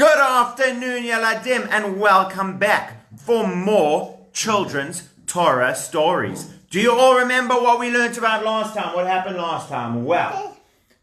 Good afternoon, Yaladim, and welcome back for more children's Torah stories. Do you all remember what we learned about last time? What happened last time? Well,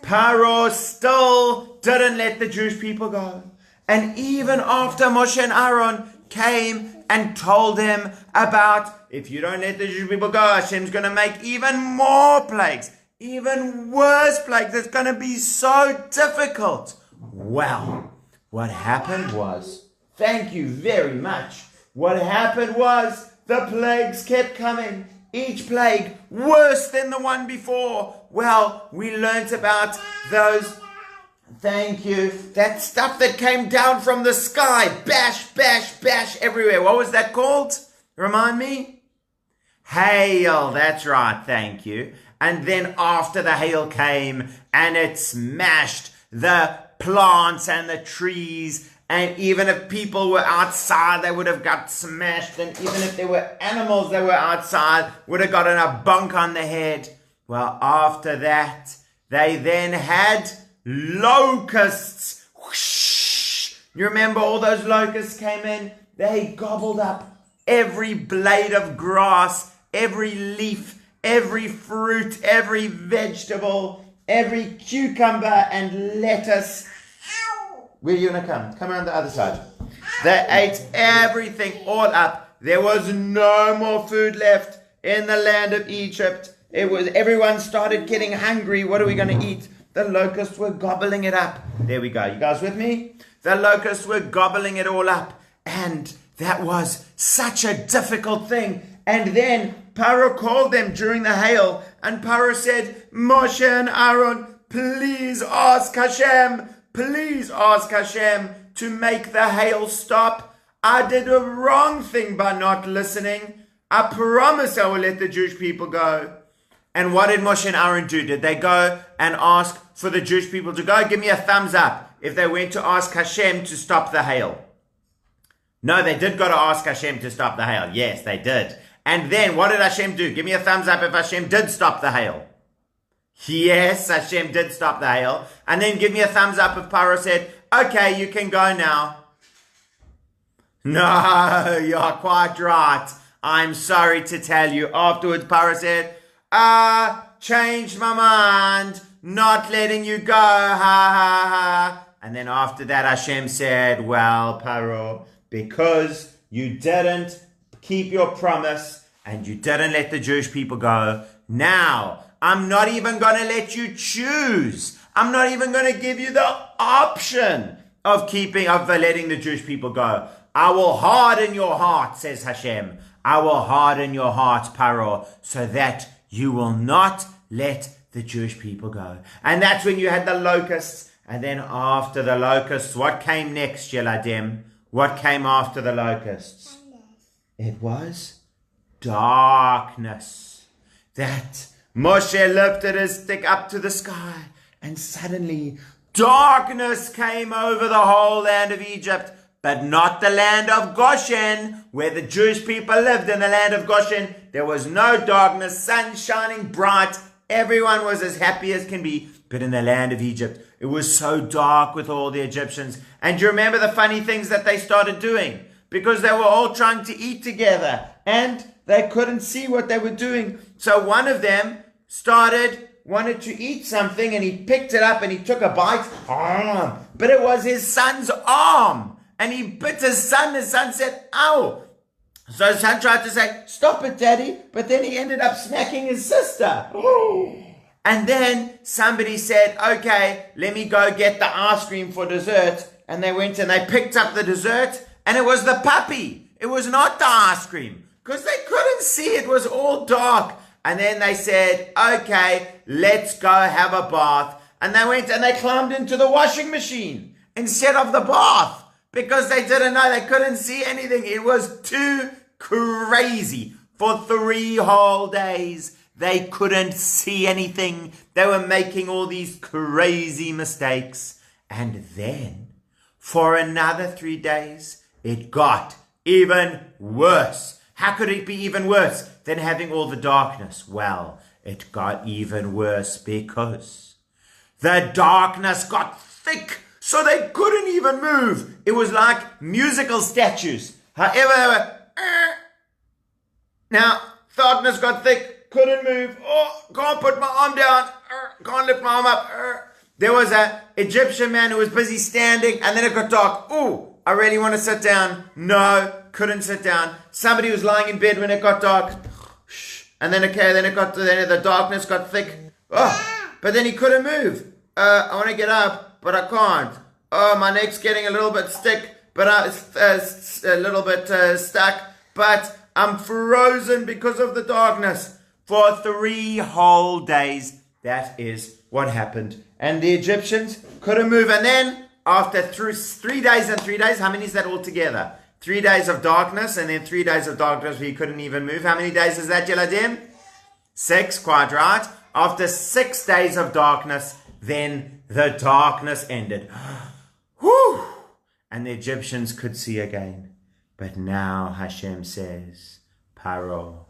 Paro still didn't let the Jewish people go. And even after Moshe and Aaron came and told him about, if you don't let the Jewish people go, Hashem's going to make even more plagues, even worse plagues. It's going to be so difficult. Well, what happened was, thank you very much. What happened was the plagues kept coming. Each plague worse than the one before. Well, we learnt about those, thank you, that stuff that came down from the sky. Bash, bash, bash everywhere. What was that called? Remind me? Hail, that's right, thank you. And then after the hail came and it smashed the plants and the trees, and even if people were outside, they would have got smashed, and even if there were animals that were outside, would have gotten a bunk on the head. Well, after that, they then had locusts. Whoosh. You remember all those locusts came in? They gobbled up every blade of grass, every leaf, every fruit, every vegetable, every cucumber and lettuce. Where are you going to come? Come around the other side. They ate everything all up. There was no more food left in the land of Egypt. Everyone started getting hungry. What are we going to eat? The locusts were gobbling it up. There we go. You guys with me? The locusts were gobbling it all up. And that was such a difficult thing. And then Paro called them during the hail. And Paro said, Moshe and Aaron, please ask Hashem. Please ask Hashem to make the hail stop. I did a wrong thing by not listening. I promise I will let the Jewish people go. And what did Moshe and Aaron do? Did they go and ask for the Jewish people to go? Give me a thumbs up if they went to ask Hashem to stop the hail. No, they did go to ask Hashem to stop the hail. Yes, they did. And then what did Hashem do? Give me a thumbs up if Hashem did stop the hail. Yes, Hashem did stop the hail. And then give me a thumbs up if Paro said, okay, you can go now. No, you're quite right. I'm sorry to tell you. Afterwards, Paro said, changed my mind. Not letting you go. Ha, ha, ha. And then after that, Hashem said, well, Paro, because you didn't keep your promise and you didn't let the Jewish people go, now I'm not even going to let you choose. I'm not even going to give you the option of letting the Jewish people go. I will harden your heart, says Hashem. I will harden your heart, Paro, so that you will not let the Jewish people go. And that's when you had the locusts. And then after the locusts, what came next, Yeladim? What came after the locusts? It was darkness. That Moshe lifted his stick up to the sky, and suddenly darkness came over the whole land of Egypt, but not the land of Goshen, where the Jewish people lived. In the land of Goshen, there was no darkness, sun shining bright. Everyone was as happy as can be. But in the land of Egypt, it was so dark with all the Egyptians. And do you remember the funny things that they started doing? Because they were all trying to eat together, and they couldn't see what they were doing. So one of them wanted to eat something, and he picked it up and he took a bite. But it was his son's arm. And he bit his son. His son said, ow. So his son tried to say, stop it, Daddy. But then he ended up smacking his sister. And then somebody said, okay, let me go get the ice cream for dessert. And they went and they picked up the dessert. And it was the puppy. It was not the ice cream. Because they couldn't see. It was all dark. And then they said, okay, let's go have a bath. And they went and they climbed into the washing machine instead of the bath. Because they didn't know. They couldn't see anything. It was too crazy. For 3 whole days, they couldn't see anything. They were making all these crazy mistakes. And then, for another 3 days, it got even worse. How could it be even worse than having all the darkness? Well, it got even worse because the darkness got thick, So they couldn't even move. It was like musical statues. However, they were... Now, darkness got thick, couldn't move. Oh, can't put my arm down. Can't lift my arm up. There was an Egyptian man who was busy standing, and then it got dark. Oh, I really want to sit down. No, couldn't sit down. Somebody was lying in bed when it got dark. And then the darkness got thick. Oh, but then he couldn't move. I want to get up, but I can't. Oh, my neck's getting a little bit stick, but a little bit stuck. But I'm frozen because of the darkness for 3 whole days. That is what happened. And the Egyptians couldn't move. And then after 3 days and 3 days, how many is that altogether? 3 days of darkness and then 3 days of darkness where he couldn't even move. How many days is that, Yeladim? 6, quite right. After 6 days of darkness, then the darkness ended. Whew! And the Egyptians could see again. But now Hashem says, Paro,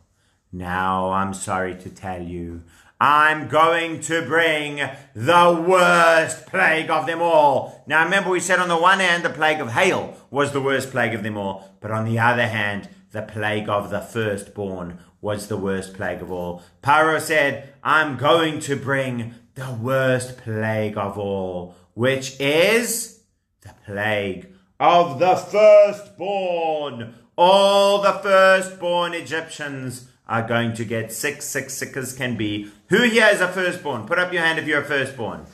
now I'm sorry to tell you, I'm going to bring the worst plague of them all. Now remember we said on the one hand the plague of hail was the worst plague of them all. But on the other hand, the plague of the firstborn was the worst plague of all. Paro said, I'm going to bring the worst plague of all, which is the plague of the firstborn. All the firstborn Egyptians are going to get sick as can be. Who here is a firstborn? Put up your hand if you're a firstborn.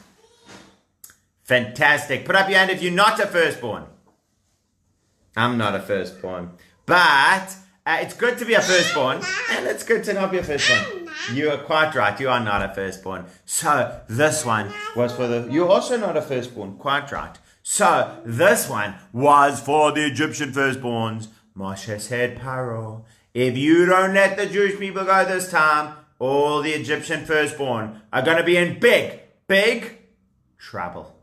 Fantastic. Put up your hand if you're not a firstborn. I'm not a firstborn. But it's good to be a firstborn, and it's good to not be a firstborn. You are quite right. You are not a firstborn. So this one was for the... You're also not a firstborn. Quite right. So this one was for the Egyptian firstborns. Moshe said, Paro, if you don't let the Jewish people go this time, all the Egyptian firstborn are going to be in big trouble.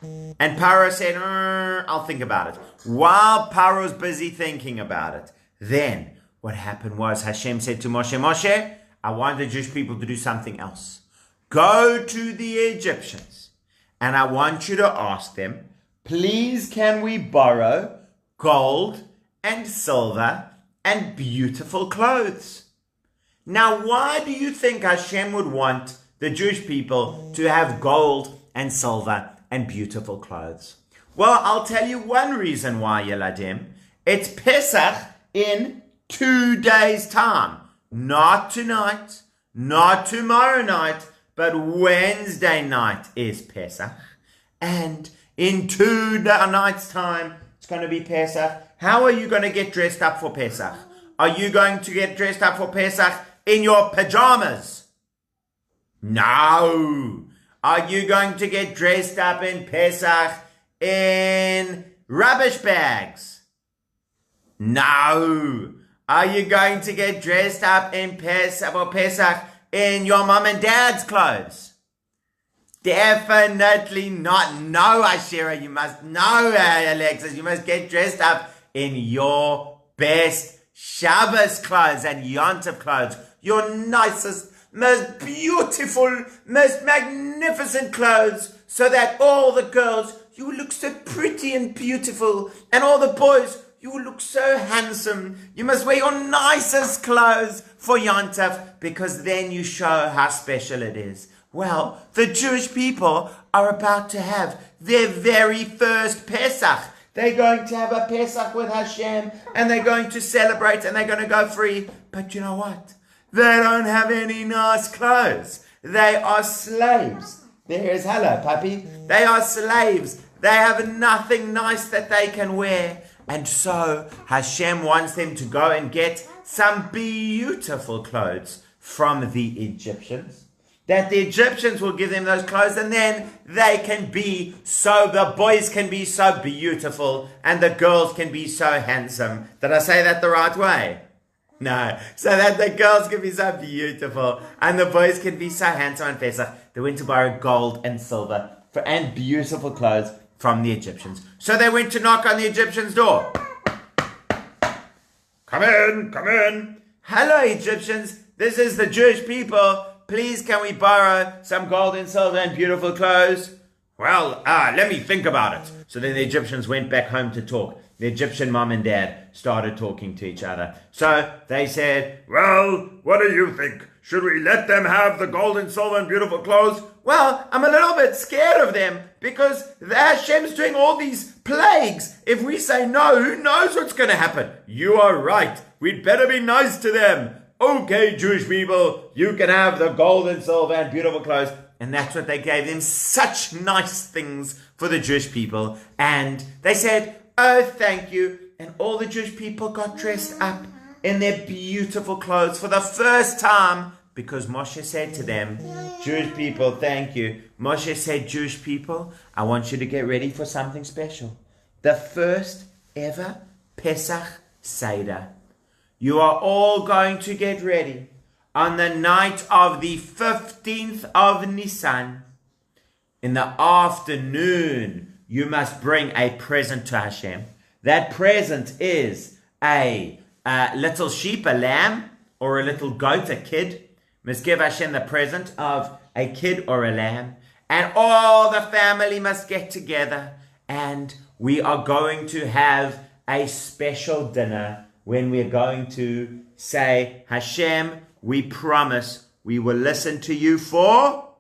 And Paro said, I'll think about it. While Paro's busy thinking about it, then what happened was Hashem said to Moshe, Moshe, I want the Jewish people to do something else. Go to the Egyptians and I want you to ask them, please can we borrow gold and silver and beautiful clothes? Now, why do you think Hashem would want the Jewish people to have gold and silver and beautiful clothes? Well, I'll tell you one reason why, Yeladim. It's Pesach in 2 days' time. Not tonight, not tomorrow night, but Wednesday night is Pesach. And in 2 nights' time, it's going to be Pesach. How are you going to get dressed up for Pesach? Are you going to get dressed up for Pesach in your pajamas? No. Are you going to get dressed up in Pesach in rubbish bags? No. Are you going to get dressed up in Pesach in your mom and dad's clothes? Definitely not. No, Ashira, you must. No, Alexis, you must get dressed up in your best Shabbos clothes and Yontif clothes. Your nicest, most beautiful, most magnificent clothes, so that all the girls, you will look so pretty and beautiful, and all the boys, you will look so handsome. You must wear your nicest clothes for Yontif, because then you show how special it is. Well, the Jewish people are about to have their very first Pesach. They're going to have a Pesach with Hashem, and they're going to celebrate, and they're going to go free. But you know what? They don't have any nice clothes. They are slaves. There's hello, puppy. They are slaves. They have nothing nice that they can wear. And so Hashem wants them to go and get some beautiful clothes from the Egyptians. That the Egyptians will give them those clothes, and then they can be so, the boys can be so beautiful and the girls can be so handsome. Did I say that the right way? No. So that the girls can be so beautiful and the boys can be so handsome on Pesach. They went to borrow gold and silver and beautiful clothes from the Egyptians. So they went to knock on the Egyptians' door. Come in, come in. Hello, Egyptians. This is the Jewish people. Please, can we borrow some gold and silver and beautiful clothes? Well, let me think about it. So then the Egyptians went back home to talk. The Egyptian mom and dad started talking to each other. So they said, well, what do you think? Should we let them have the gold and silver and beautiful clothes? Well, I'm a little bit scared of them because Hashem's doing all these plagues. If we say no, who knows what's going to happen? You are right. We'd better be nice to them. Okay, Jewish people, you can have the gold and silver and beautiful clothes. And that's what they gave them, such nice things for the Jewish people. And they said, oh, thank you. And all the Jewish people got dressed up in their beautiful clothes for the first time because Moshe said to them, Jewish people, thank you. Moshe said, Jewish people, I want you to get ready for something special. The first ever Pesach Seder. You are all going to get ready on the night of the 15th of Nisan. In the afternoon, you must bring a present to Hashem. That present is a little sheep, a lamb, or a little goat, a kid. You must give Hashem the present of a kid or a lamb. And all the family must get together. And we are going to have a special dinner when we're going to say, Hashem, we promise we will listen to you forever.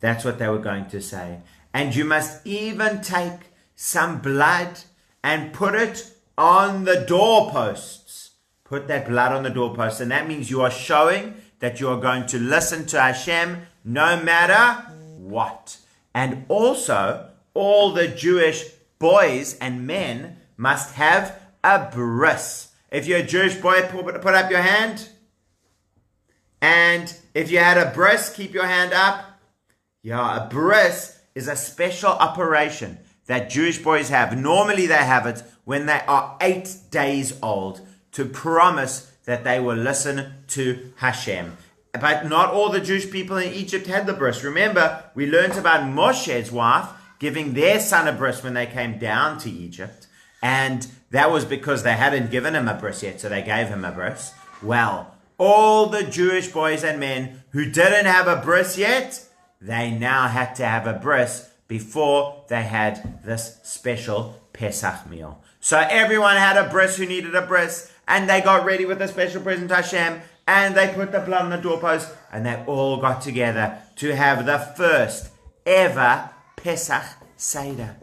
That's what they were going to say. And you must even take some blood and put it on the doorposts. Put that blood on the doorposts. And that means you are showing that you are going to listen to Hashem no matter what. And also, all the Jewish boys and men must have a bris. If you're a Jewish boy, put up your hand. And if you had a bris, keep your hand up. Yeah, a bris is a special operation that Jewish boys have. Normally they have it when they are 8 days old to promise that they will listen to Hashem. But not all the Jewish people in Egypt had the bris. Remember, we learned about Moshe's wife giving their son a bris when they came down to Egypt. And that was because they hadn't given him a bris yet, so they gave him a bris. Well, all the Jewish boys and men who didn't have a bris yet, they now had to have a bris before they had this special Pesach meal. So everyone had a bris who needed a bris, and they got ready with a special present to Hashem, and they put the blood on the doorpost, and they all got together to have the first ever Pesach Seder.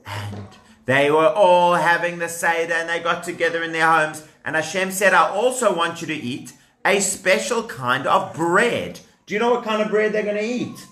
And they were all having the Seder, and they got together in their homes, and Hashem said, I also want you to eat a special kind of bread. Do you know what kind of bread they're going to eat?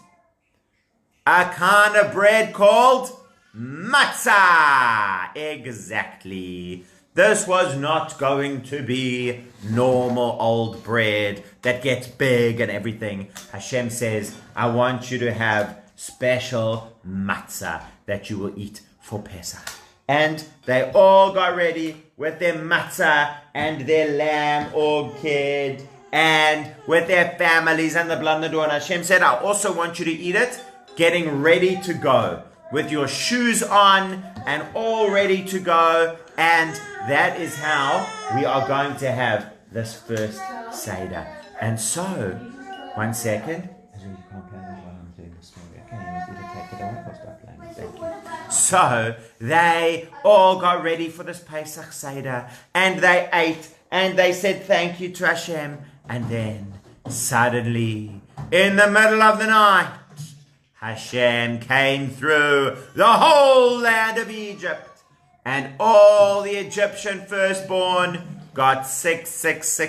A kind of bread called matzah. Exactly. This was not going to be normal old bread that gets big and everything. Hashem says, I want you to have special matzah that you will eat for Pesach. And they all got ready with their matzah and their lamb or kid and with their families and the blood on the door. And Hashem said, I also want you to eat it getting ready to go with your shoes on and all ready to go. And that is how we are going to have this first Seder. And so, 1 second. So they all got ready for this Pesach Seder, and they ate, and they said thank you to Hashem. And then suddenly, in the middle of the night, Hashem came through the whole land of Egypt, and all the Egyptian firstborn got sick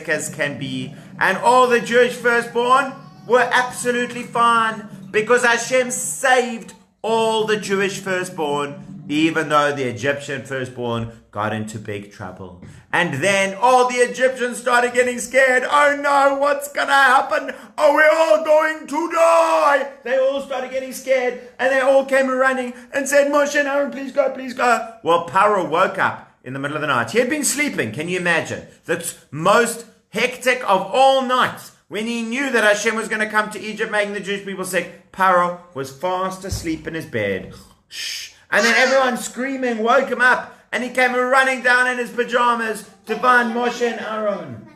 as can be, and all the Jewish firstborn were absolutely fine because Hashem saved all the Jewish firstborn, even though the Egyptian firstborn got into big trouble. And then all the Egyptians started getting scared. Oh no, what's going to happen? Oh, we're all going to die. They all started getting scared, and they all came running and said, Moshe and Aaron, please go, please go. Well, Paro woke up in the middle of the night. He had been sleeping. Can you imagine? The most hectic of all nights. When he knew that Hashem was going to come to Egypt, making the Jewish people sick, Paro was fast asleep in his bed. Shh. And then everyone screaming woke him up, and he came running down in his pajamas to find Moshe and Aaron.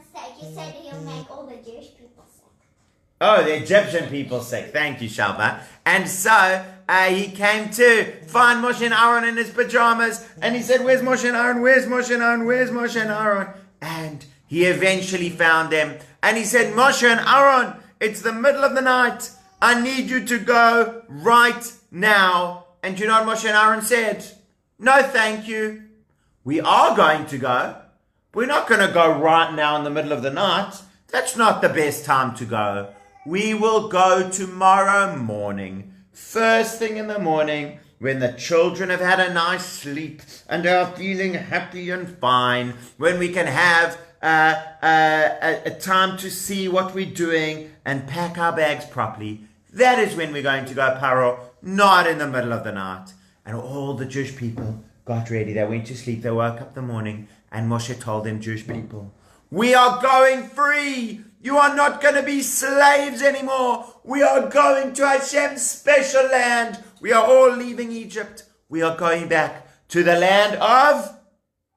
You said he'll make all the Jewish people sick. Oh, the Egyptian people sick. Thank you, Shalva. And so he came to find Moshe and Aaron in his pajamas, and he said, "Where's Moshe and Aaron? Where's Moshe and Aaron? Where's Moshe and Aaron?" And he eventually found them, and he said, "Moshe and Aaron, it's the middle of the night. I need you to go right now." And you know what Moshe and Aaron said? "No, thank you. We are going to go. We're not going to go right now in the middle of the night. That's not the best time to go. We will go tomorrow morning, first thing in the morning, when the children have had a nice sleep and are feeling happy and fine, when we can have a time to see what we're doing and pack our bags properly. That is when we're going to go, Paro, not in the middle of the night." And all the Jewish people got ready. They went to sleep. They woke up the morning, and Moshe told them, "Jewish people, we are going free. You are not going to be slaves anymore. We are going to Hashem's special land. We are all leaving Egypt. We are going back to the land of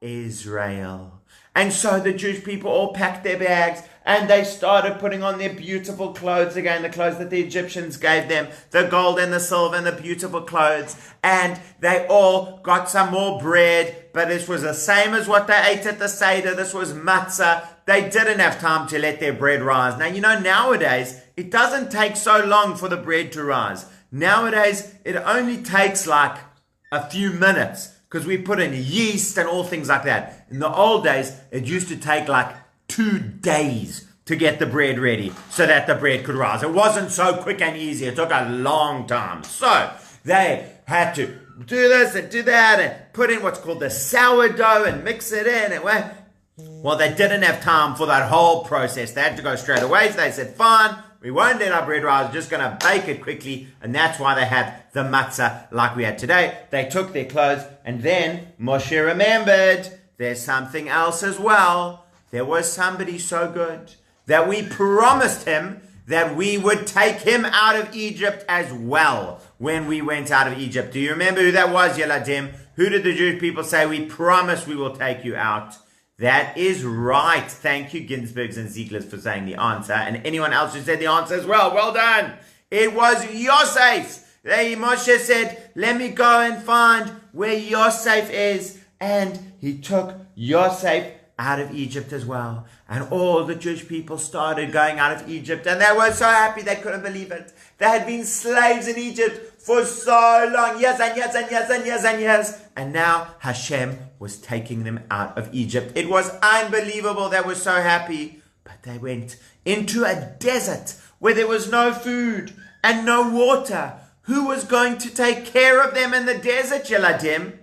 Israel." And so the Jewish people all packed their bags, and they started putting on their beautiful clothes again, the clothes that the Egyptians gave them, the gold and the silver and the beautiful clothes. And they all got some more bread, but this was the same as what they ate at the Seder. This was matzah. They didn't have time to let their bread rise. Now, you know, nowadays, it doesn't take so long for the bread to rise. Nowadays, it only takes like a few minutes, because we put in yeast and all things like that. In the old days, it used to take like 2 days to get the bread ready so that the bread could rise. It wasn't so quick and easy. It took a long time. So they had to do this and do that and put in what's called the sourdough and mix it in. And well, they didn't have time for that whole process. They had to go straight away. So they said, "Fine, we won't let our bread rise. We're just going to bake it quickly." And that's why they had the matzah like we had today. They took their clothes, and then Moshe remembered there's something else as well. There was somebody so good that we promised him that we would take him out of Egypt as well when we went out of Egypt. Do you remember who that was, Yeladim? Who did the Jewish people say, "We promise we will take you out"? That is right. Thank you, Ginsbergs and Zieglers, for saying the answer. And anyone else who said the answer as well. Well done. It was Yosef. Moshe said, "Let me go and find where Yosef is." And he took Yosef out of Egypt as well. And all the Jewish people started going out of Egypt. And they were so happy they couldn't believe it. They had been slaves in Egypt for so long. Years and years and years and years and years. And now Hashem was taking them out of Egypt. It was unbelievable. They were so happy. But they went into a desert where there was no food and no water. Who was going to take care of them in the desert, Yeladim?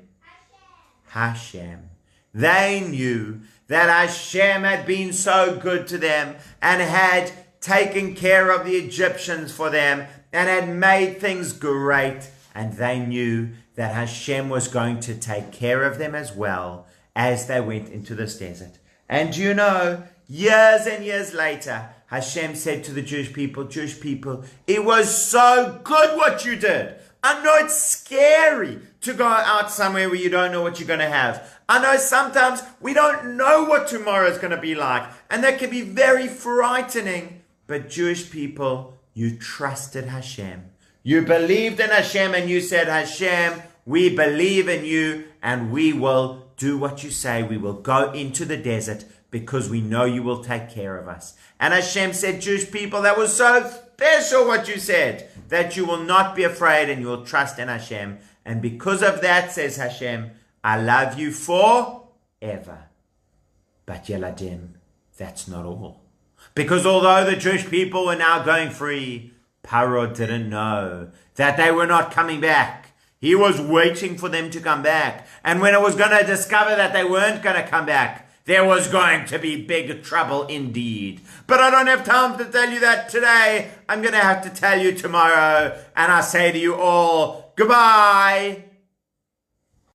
Hashem. They knew that Hashem had been so good to them and had taken care of the Egyptians for them and had made things great. And they knew that Hashem was going to take care of them as well as they went into this desert. And you know, years and years later, Hashem said to the Jewish people, "It was so good what you did. I know it's scary to go out somewhere where you don't know what you're going to have. I know sometimes we don't know what tomorrow is going to be like, and that can be very frightening. But Jewish people, you trusted Hashem. You believed in Hashem, and you said, 'Hashem, we believe in you, and we will do what you say. We will go into the desert because we know you will take care of us.'" And Hashem said, "Jewish people, that was so special what you said, that you will not be afraid and you will trust in Hashem. And because of that, says Hashem, I love you forever." But Yeladim, that's not all. Because although the Jewish people were now going free, Paro didn't know that they were not coming back. He was waiting for them to come back. And when it was going to discover that they weren't going to come back, there was going to be big trouble indeed. But I don't have time to tell you that today. I'm going to have to tell you tomorrow. And I say to you all, goodbye.